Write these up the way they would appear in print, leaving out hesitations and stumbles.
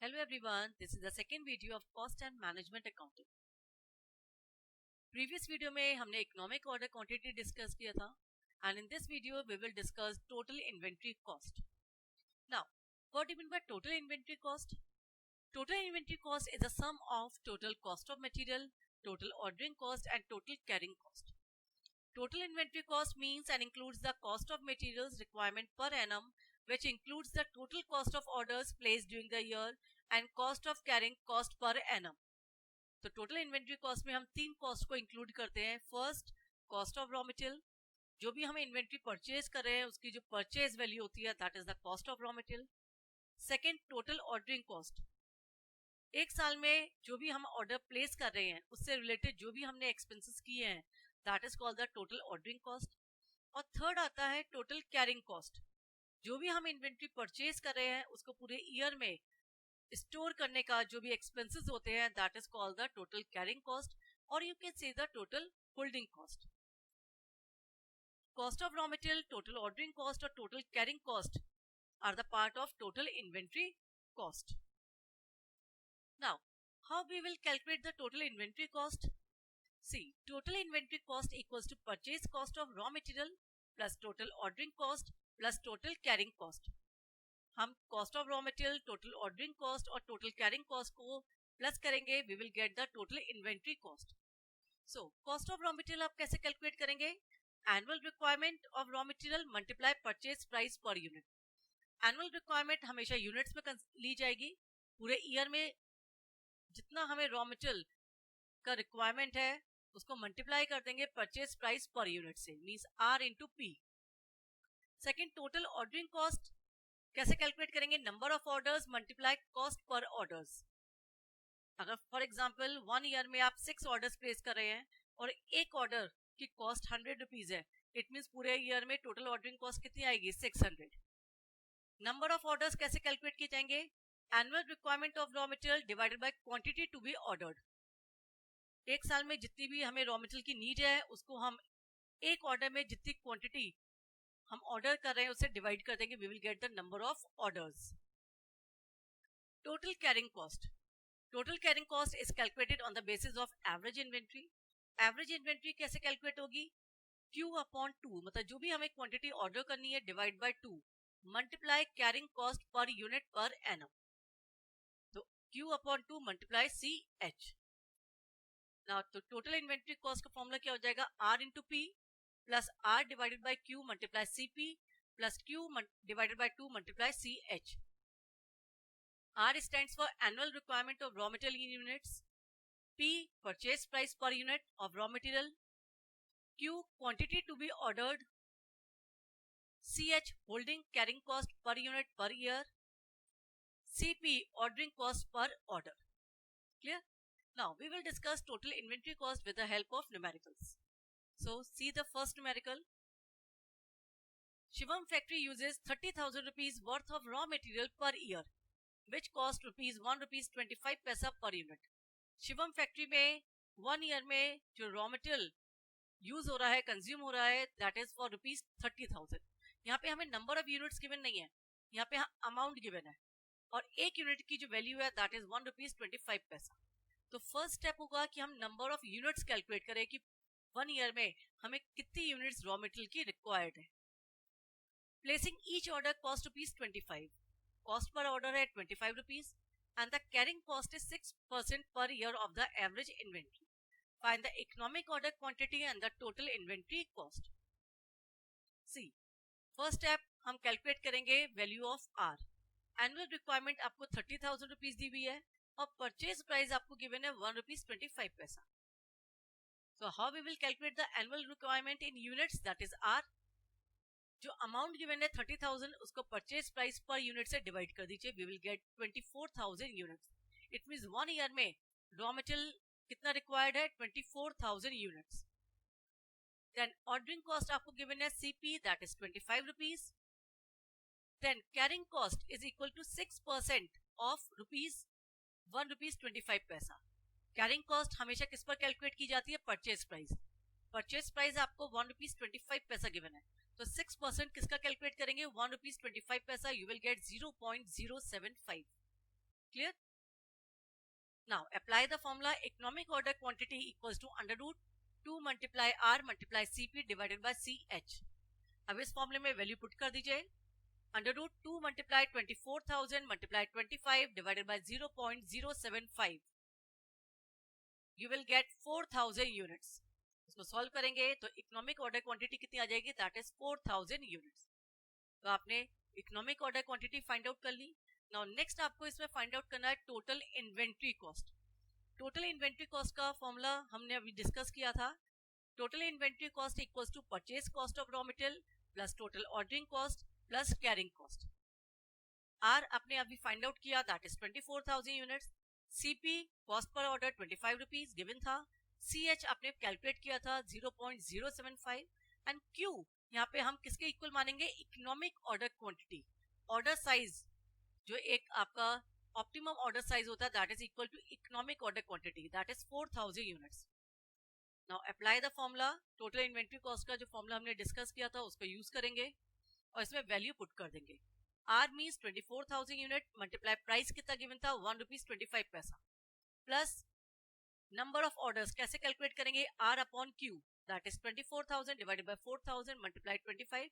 Hello everyone, this is the second video of cost and management accounting. Previous video में हमने economic order quantity discuss किया था and in this video we will discuss total inventory cost. Now, what do you mean by total inventory cost? Total inventory cost is the sum of total cost of material, total ordering cost and total carrying cost. Total inventory cost means and includes the cost of materials requirement per annum, which includes the total cost of orders placed during the year and cost of carrying cost per annum. तो total inventory cost में हम तीन cost को include करते हैं. First, cost of raw material. जो भी हम inventory purchase कर रहे हैं उसकी जो purchase value होती है that is the cost of raw material. Second, total ordering cost. एक साल में जो भी हम order place कर रहे हैं उससे related जो भी हमने expenses किए हैं that is called the total ordering cost. और third आता है total carrying cost. जो भी हम inventory purchase कर रहे हैं उसको पूरे year में स्टोर करने का जो भी एक्सपेंसेस होते हैं that is called the total carrying cost और you can say the total holding cost. Cost of raw material, total ordering cost और total carrying cost are the part of total inventory cost. Now how we will calculate the total inventory cost? See, total inventory cost equals to purchase cost of raw material plus total ordering cost plus total carrying cost. हम cost of raw material, total ordering cost और total carrying cost को plus करेंगे, we will get the total inventory cost. So cost of raw material आप कैसे calculate करेंगे? Annual requirement of raw material multiply purchase price per unit. Annual requirement हमेशा units में ली जाएगी. पूरे ईयर में जितना हमें रॉ मटेरियल का रिक्वायरमेंट है उसको मल्टीप्लाई कर देंगे परचेज प्राइस पर यूनिट से, means R into P. Second, total ordering cost कैसे कैलकुलेट करेंगे? Number of orders multiply cost per orders. अगर फॉर एग्जांपल 1 ईयर में आप 6 ऑर्डर्स प्लेस कर रहे हैं और एक ऑर्डर की कॉस्ट 100 रुपीज है, इट मींस पूरे ईयर में टोटल ऑर्डरिंग कॉस्ट कितनी आएगी? 600. नंबर ऑफ ऑर्डर्स कैसे कैलकुलेट किए जाएंगे? Annual requirement of raw material divided by quantity to be ordered. एक साल में जितनी भी हमें रॉ मटेरियल की नीड है उसको हम एक ऑर्डर में जितनी क्वांटिटी हम ऑर्डर कर रहे हैं उससे डिवाइड कर देंगे, we will get the number of orders. Total carrying cost. Total carrying cost is calculated on the basis of average inventory. Average inventory कैसे कैलकुलेट होगी? Q अपॉन 2, मतलब जो भी हमें क्वांटिटी ऑर्डर करनी है divide by 2 multiply carrying cost per unit per annum. तो Q upon 2 multiply CH. Now तो टोटल इन्वेंट्री कॉस्ट का फॉर्मूला क्या हो जाएगा? R into P plus R divided by Q multiply CP plus Q divided by 2 multiply CH. R stands for annual requirement of raw material in units. P, purchase price per unit of raw material. Q, quantity to be ordered. CH, holding carrying cost per unit per year. CP, ordering cost per order. Clear? Now we will discuss total inventory cost with the help of numericals. So see the first numerical. Shivam factory uses 30,000 rupees worth of raw material per year, which cost rupees 1 rupees 25 paisa per unit. Shivam factory में 1 year में जो raw material use हो रहा है, consume हो रहा है, that is for rupees 30,000. यहाँ पे हमें number of units given नहीं है, यहाँ पे amount given है और एक unit की जो value है that is 1 rupees 25 paisa. तो first step होगा कि हम number of units calculate करें कि 1 ईयर में हमें कितनी यूनिट्स रॉ मटेरियल की रिक्वायर्ड है. Placing each order cost rupees 25. Cost पर ऑर्डर है 25 rupees and the carrying cost is 6% per year of the average inventory. Find the economic order quantity and the total inventory cost. See, first step हम calculate करेंगे value of R. Annual requirement आपको 30,000 rupees दी हुई है और purchase price आपको given है 1 rupees 25 पैसा. So how we will calculate the annual requirement in units, that is R. जो amount given है 30,000 उसको purchase price per unit से divide कर दीजिए, we will get 24,000 units. It means 1 year में raw material कितना required है? 24,000 units. Then ordering cost आपको given है CP, that is 25 rupees. Then carrying cost is equal to 6% of rupees 1 rupees 25 paisa. Carrying cost हमेशा किस पर calculate की जाती है? Purchase price. परचेज प्राइस आपको 1 रुपीज 25 पैसा गिवन है, तो 6% किसका कैलकुलेट करेंगे? 1 रुपीज 25 पैसा. You will gate 0.075. Clear? Now apply the formula economic order quantity equals to under root 2 multiply R multiply CP divided by CH. अब इस फॉर्मूले में वैल्यू पुट कर दीजिए. Under root 2 multiply 24,000 multiply 25 divided by 0.075. You will get 4,000 units. इसको solve करेंगे तो economic order quantity कितनी आ जाएगी? That is 4,000 units. तो आपने economic order quantity find out कर ली. नाउ नेक्स्ट आपको इसमें फाइंड आउट करना है total inventory cost. Total inventory cost का फॉर्मूला हमने अभी डिस्कस किया था. Total inventory cost equals to purchase cost of raw material plus total ordering cost plus carrying cost. R आपने अभी फाइंड आउट किया, that is 24,000 units. CP cost पर order 25 rupees given था. CH आपने कैलकुलेट किया था 0.075. एंड Q यहाँ पे हम किसके इक्वल मानेंगे? Economic order quantity. Order size जो एक आपका ऑप्टिमम ऑर्डर साइज होता है that is equal to economic order quantity, that is 4,000 units. Now apply the formula. Total inventory cost का जो फॉर्मूला हमने डिस्कस किया था उसको यूज करेंगे और इसमें वैल्यू पुट कर देंगे. R means 24,000 unit multiply price कितना गिवन था? 1 rupees 25 paisa plus number of orders. कैसे कैलकुलेट करेंगे? R upon Q, that is 24,000 divided by 4,000 multiply 25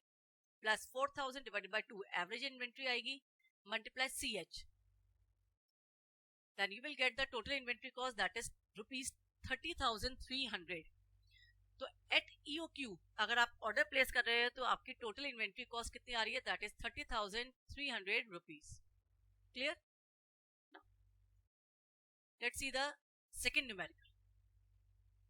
plus 4,000 divided by 2 average inventory आएगी multiply CH. Then you will get the total inventory cost that is rupees 30,300. तो eight EOQ अगर आप order place कर रहे हैं तो आपकी टोटल इन्वेंट्री कॉस्ट कितनी आ रही है? That is 30,300 rupees. Clear? Let's see the second numerical.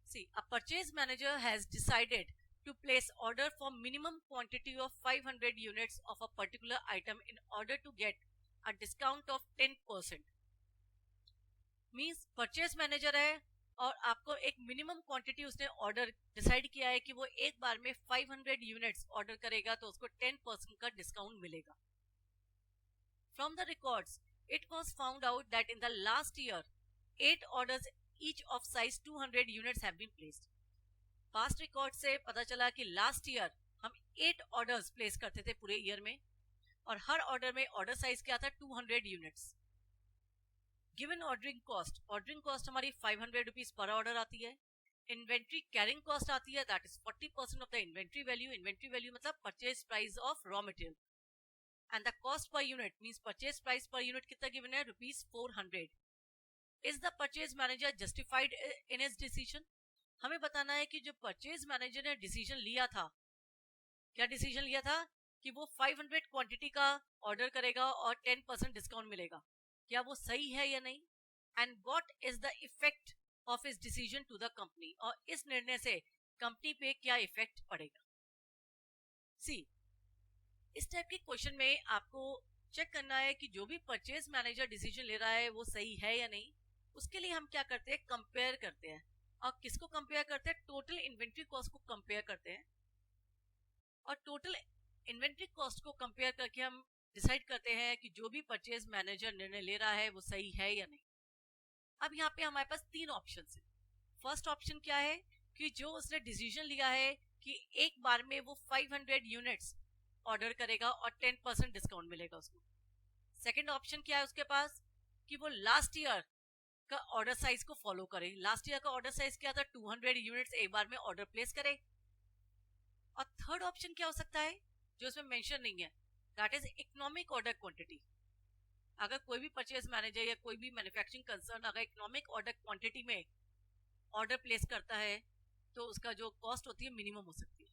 See, a purchase manager has decided to place order for minimum quantity of 500 units of a particular item in order to get a discount of 10%. Means purchase manager है और आपको एक minimum quantity उसने order decide किया है कि वो एक बार में 500 यूनिट्स ऑर्डर करेगा तो उसको 10% का डिस्काउंट मिलेगा. From the records, it was found out that in the last year 8 orders each of size 200 units have been placed. Past record से पता चला कि लास्ट ईयर हम 8 ऑर्डर्स प्लेस करते थे पूरे ईयर में और हर ऑर्डर में ऑर्डर साइज क्या था? 200 यूनिट्स. गिवन ऑर्डरिंग कॉस्ट हमारी 500 रुपीज पर ऑर्डर आती है. इन्वेंट्री कैरिंग कॉस्ट आती है that is 40% of the inventory value. Inventory value मतलब purchase price of raw material. And the cost per unit means purchase price per unit कितना given है? Rupees 400. Is the purchase manager justified in his decision? हमें बताना है कि जो purchase manager ने decision लिया था, क्या डिसीजन लिया था? कि वो 500 क्वांटिटी का ऑर्डर करेगा और 10% डिस्काउंट मिलेगा. क्या वो सही है या नहीं? And what is the effect of his decision to the company? और इस निर्णय से कंपनी पे क्या इफेक्ट पड़ेगा? सी, इस टाइप के क्वेश्चन में आपको चेक करना है कि जो भी परचेज मैनेजर डिसीजन ले रहा है वो सही है या नहीं. उसके लिए हम क्या करते हैं? कंपेयर करते हैं. और किसको कंपेयर करते हैं? टोटल इन्वेंट्री कॉस्ट को कंपेयर करते हैं. और टोटल इन्वेंट्री कॉस्ट को कंपेयर करके हम डिसाइड करते हैं कि जो भी परचेज मैनेजर निर्णय ले रहा है वो सही है या नहीं. अब यहाँ पे हमारे पास 3 ऑप्शन है. फर्स्ट ऑप्शन क्या है? कि जो उसने डिसीजन लिया है कि एक बार में वो 500 यूनिट्स ऑर्डर करेगा और 10% डिस्काउंट मिलेगा उसको. सेकेंड ऑप्शन क्या है उसके पास? कि वो लास्ट ईयर का ऑर्डर साइज को फॉलो करे. लास्ट ईयर का ऑर्डर साइज क्या था? 200 यूनिट्स एक बार में ऑर्डर प्लेस करे. और थर्ड ऑप्शन क्या हो सकता है जो इसमें मेंशन नहीं है? That is economic order quantity. अगर कोई भी परचेज मैनेजर या कोई भी मैन्युफैक्चरिंग कंसर्न अगर इकोनॉमिक ऑर्डर क्वांटिटी में ऑर्डर प्लेस करता है तो उसका जो कॉस्ट होती है मिनिमम हो सकती है.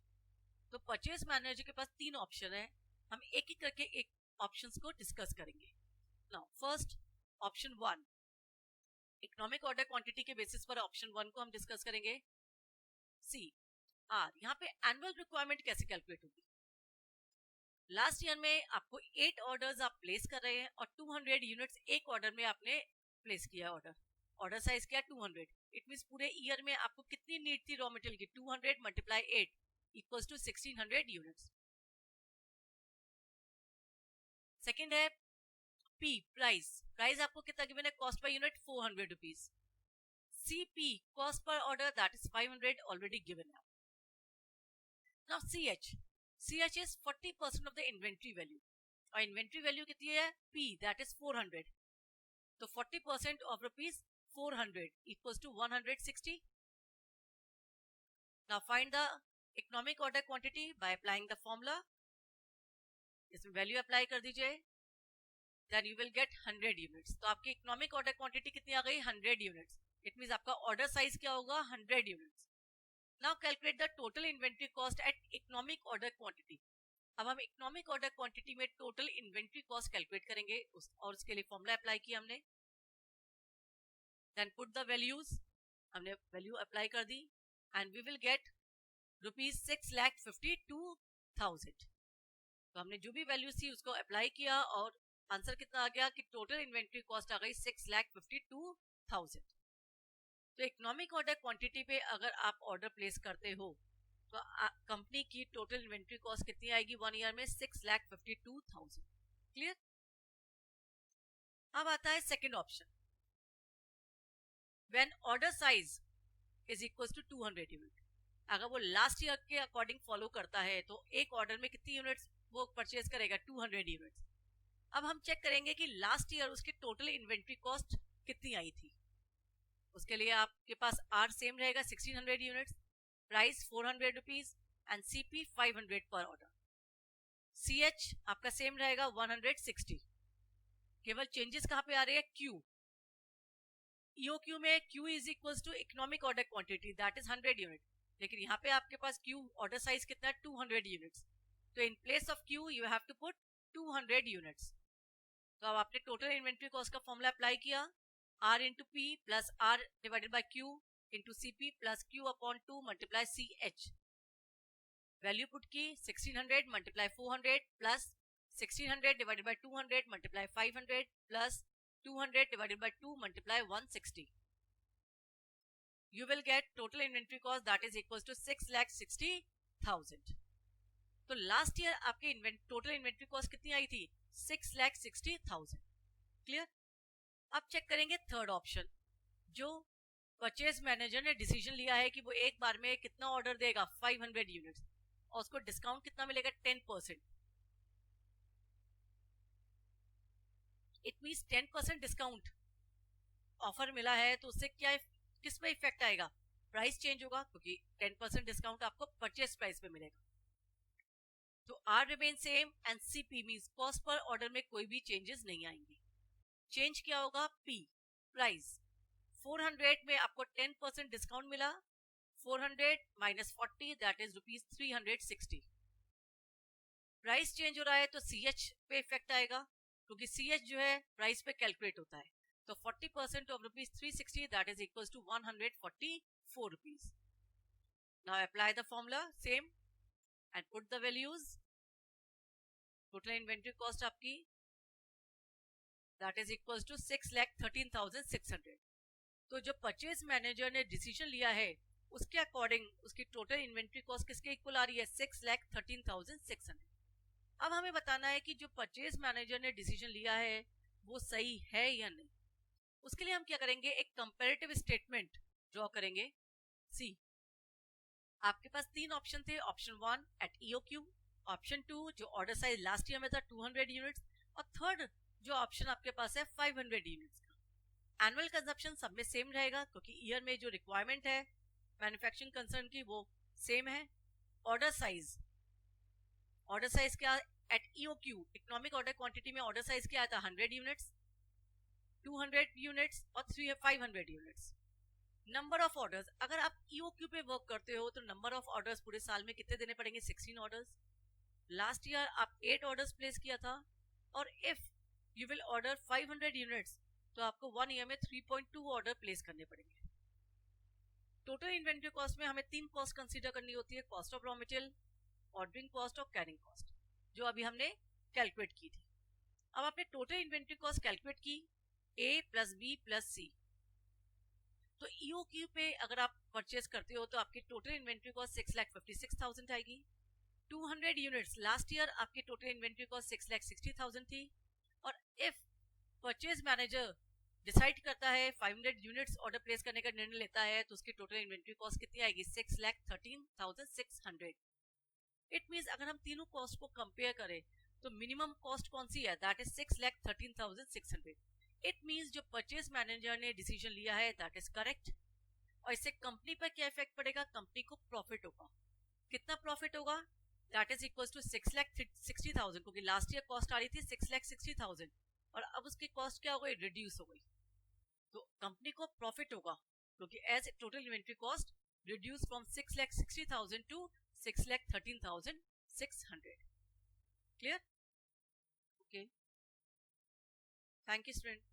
तो परचेज मैनेजर के पास 3 ऑप्शन है. हम एक एक करके एक ऑप्शंस को डिस्कस करेंगे. Now first option 1, economic order quantity के बेसिस पर ऑप्शन 1 को हम डिस्कस करेंगे. सी आर, यहाँ पे एनुअल रिक्वायरमेंट कैसे कैलकुलेट होगी? लास्ट ईयर में आपको 8 ऑर्डर्स आप प्लेस कर रहे हैं और 200 यूनिट्स एक ऑर्डर में आपने प्लेस किया. ऑर्डर साइज क्या? 200. इट मींस पूरे ईयर में आपको कितनी नीड थी रॉ मटेरियल की? 200 multiply 8 equals to 1600 units. Second है P, प्राइस आपको कितना गिवन है? Cost per unit 400 rupees. CP, cost पर order that is 500 already given है. Now CH is 40% of the inventory value. और inventory value कितनी है? P, that is 400. तो 40% of ₹400 equals to 160. Now find the economic order quantity by applying the formula. इसमें value apply कर दीजिए, then you will get 100 units. तो आपकी economic order quantity कितनी आ गई? 100 यूनिट्स. इट मींस आपका ऑर्डर साइज क्या होगा? 100 units. Now calculate the total inventory cost at economic order quantity. अब हम इकोनॉमिक ऑर्डर क्वांटिटी में टोटल इन्वेंट्री कॉस्ट कैलकुलेट करेंगे और उसके लिए फॉर्मूला अप्लाई किया हमने. Then put the values. हमने वैल्यू अप्लाई कर दी एंड वी विल गेट ₹6,52,000. तो हमने जो भी वैल्यूज थी उसको अप्लाई किया और आंसर कितना आ गया कि टोटल इन्वेंट्री कॉस्ट आ गई 6,52,000. तो इकोनॉमिक ऑर्डर क्वांटिटी पे अगर आप ऑर्डर प्लेस करते हो तो कंपनी की टोटल इन्वेंट्री कॉस्ट कितनी आएगी 1 ईयर में? 6,52,000. क्लियर? अब आता है second option. When order size is equal to 200 unit. अगर वो लास्ट ईयर के अकॉर्डिंग फॉलो करता है तो एक ऑर्डर में कितनी यूनिट्स वो परचेज करेगा? 200 यूनिट्स. अब हम चेक करेंगे कि लास्ट ईयर उसकी टोटल इन्वेंट्री कॉस्ट कितनी आई थी. उसके लिए आपके पास आर सेम रहेगा 1600 units, price 400 rupees and CP 500 पर ऑर्डर. सीएच आपका सेम रहेगा 160. केवल चेंजेस कहां पे आ रहे हैं? क्यू. ईओक्यू में Q is equal to economic order quantity that is 100 unit. लेकिन यहाँ पे आपके पास क्यू ऑर्डर साइज कितना है? 200 यूनिट्स. तो in place of Q you have to put 200 units. तो अब आपने टोटल इन्वेंट्री कॉस्ट का फॉर्मूला अप्लाई किया. R into P plus R divided by Q into CP plus Q upon 2 multiply CH. Value put की 1600 multiply 400 plus 1600 divided by 200 multiply 500 plus 200 divided by 2 multiply 160. You will get total inventory cost that is equals to 6,60,000. तो last year आपके total inventory cost कितनी आई थी? 6,60,000. Clear? अब check करेंगे third option. जो purchase manager ने decision लिया है कि वो एक बार में कितना ऑर्डर देगा? 500 यूनिट्स और उसको डिस्काउंट कितना मिलेगा? 10%. इट मींस 10% डिस्काउंट ऑफर मिला है तो उससे क्या किस पे इफेक्ट आएगा? प्राइस चेंज होगा क्योंकि 10% डिस्काउंट आपको परचेज प्राइस पे मिलेगा. तो are remain same and CP means cost पर ऑर्डर में कोई भी चेंजेस नहीं आएंगे. चेंज क्या होगा? P price. 400 में आपको 10% डिस्काउंट मिला. 400 minus 40 that is ₹360. Price change हो रहा है तो सीएच पे इफेक्ट आएगा क्योंकि सीएच जो है प्राइस पे कैलकुलेट होता है. तो 40% of ₹360 that is equal to 144 rupees. Now apply the formula same and put the values. Total inventory cost आपकी दैट इज इक्वल टू 6,13,600. तो जो परचेज मैनेजर ने डिसीजन लिया है उसके अकॉर्डिंग उसकी टोटल इन्वेंट्री कॉस्ट किसके इक्वल आ रही है? 6,13,600. अब हमें बताना है कि जो परचेज मैनेजर ने डिसीजन लिया है वो सही है या नहीं. उसके लिए हम क्या करेंगे? एक कंपैरेटिव स्टेटमेंट ड्रॉ करेंगे. सी आपके पास 3 ऑप्शन थे. ऑप्शन 1 एट ईओक्यू, ऑप्शन 2 जो ऑर्डर साइज लास्ट ईयर में था 200 यूनिट्स और थर्ड जो ऑप्शन आपके पास है 500 यूनिट्स का. एनुअल कंजप्शन सब में सेम रहेगा क्योंकि ईयर में जो रिक्वायरमेंट है मैन्युफैक्चरिंग कंसर्न की वो सेम है. ऑर्डर साइज क्या eight EOQ economic order quantity में ऑर्डर साइज क्या आता है? 100 यूनिट्स, 200 यूनिट्स और 500 यूनिट्स. नंबर ऑफ ऑर्डर्स अगर आप ईओक्यू पे वर्क करते हो तो नंबर ऑफ ऑर्डर्स पूरे साल में कितने देने पड़ेंगे? 16 ऑर्डर्स. लास्ट ईयर आप 8 ऑर्डर्स प्लेस किया था और if you will order 500 units तो आपको 1 ईयर में 3.2 ऑर्डर प्लेस करने पड़ेंगे. टोटल इन्वेंट्री कॉस्ट में हमें 3 कॉस्ट कंसीडर करनी होती है. Cost of raw material, ordering cost और कैरिंग कॉस्ट, जो अभी हमने कैलकुलेट की थी. अब आपने टोटल इन्वेंट्री कॉस्ट कैलकुलेट की ए प्लस बी प्लस सी. तो ईओक्यू पे अगर आप परचेज करते हो तो आपकी टोटल इन्वेंट्री कॉस्ट 6,56,000 आएगी. 200 यूनिट्स लास्ट ईयर आपकी टोटल इन्वेंट्री कॉस्ट 6,60,000 थी और इफ परचेज मैनेजर डिसाइड करता है 500 यूनिट्स ऑर्डर प्लेस करने का निर्णय लेता है तो उसकी टोटल इन्वेंट्री कॉस्ट कितनी आएगी? 6,13,600. इट मींस अगर हम तीनों कॉस्ट को कंपेयर करें तो मिनिमम कॉस्ट कौन सी है? That is 6,13,600. इट मीन्स जो परचेज मैनेजर ने डिसीजन लिया है दैट इज करेक्ट। और इससे कंपनी पर क्या इफेक्ट पड़ेगा, कंपनी को प्रॉफिट होगा। कितना प्रॉफिट होगा, दैट इज इक्वल टू 6,60,000, क्योंकि लास्ट ईयर कॉस्ट आ रही थी 6,60,000 और अब उसकी कॉस्ट क्या हो गई, रिड्यूस हो गई। तो कंपनी को प्रॉफिट होगा क्योंकि as total inventory cost reduce from 6,60,000 to 6,13,600। Clear? Okay, thank you student.